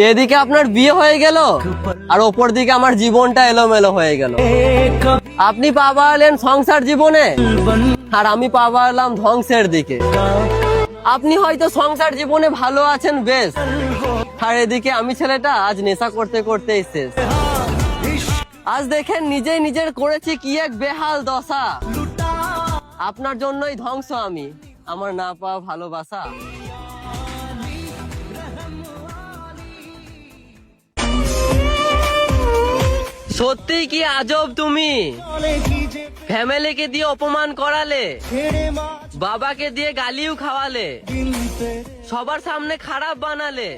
এদিকে আপনার বিয়ে হয়ে গেল আর ওপর দিকে আমার জীবনটা এলোমেলো হয়ে গেল। আপনি পা বাড়ালেন সংসার জীবনে আর আমি পা বাড়ালাম ধ্বংসের দিকে। আপনি হয়তো সংসার জীবনে ভালো আছেন বেশ, আর এদিকে আমি ছেলেটা আজ নেশা করতে করতেই শেষ। আজ দেখেন নিজেই নিজের করেছি কি এক বেহাল দশা। আপনার জন্যই ধ্বংস আমি, আমার না পাওয়া ভালোবাসা। সত্যি কি আজব তুমি, ফ্যামিলিকে দিয়ে অপমান করালে, বাবাকে দিয়ে গালিও খাওয়ালে, সবার সামনে খারাপ বানালে,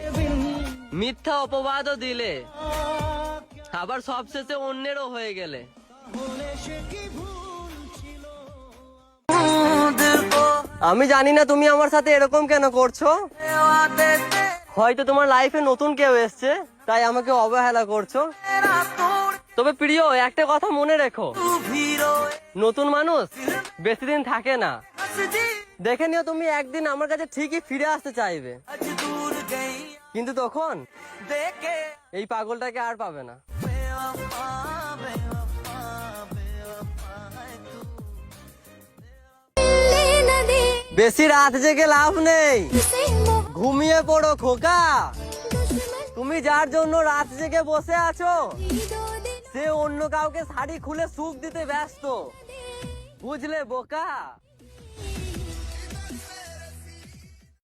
মিথ্যা অপবাদও দিলে, আবার সবশেষে অন্যেরও হয়ে গেলে। আমি জানি না তুমি আমার সাথে এরকম কেন করছো। হয়তো তোমার লাইফে নতুন কেউ এসছে তাই আমাকে অবহেলা করছো। তবে প্রিয়, একটা কথা মনে রেখো, নতুন মানুষ বেশি দিন থাকে না। দেখে নিও তুমি একদিন আমার কাছে ঠিকই ফিরে আসতে চাইবে, কিন্তু তখন এই পাগলটাকে আর পাবে না। বেশি রাত জেগে লাভ নেই, ঘুমিয়ে পড়ো খোকা। তুমি যার জন্য রাত জেগে বসে আছো সে অন্য কাউকে শাড়ি খুলে সুখ দিতে ব্যস্ত, বুঝলে বোকা।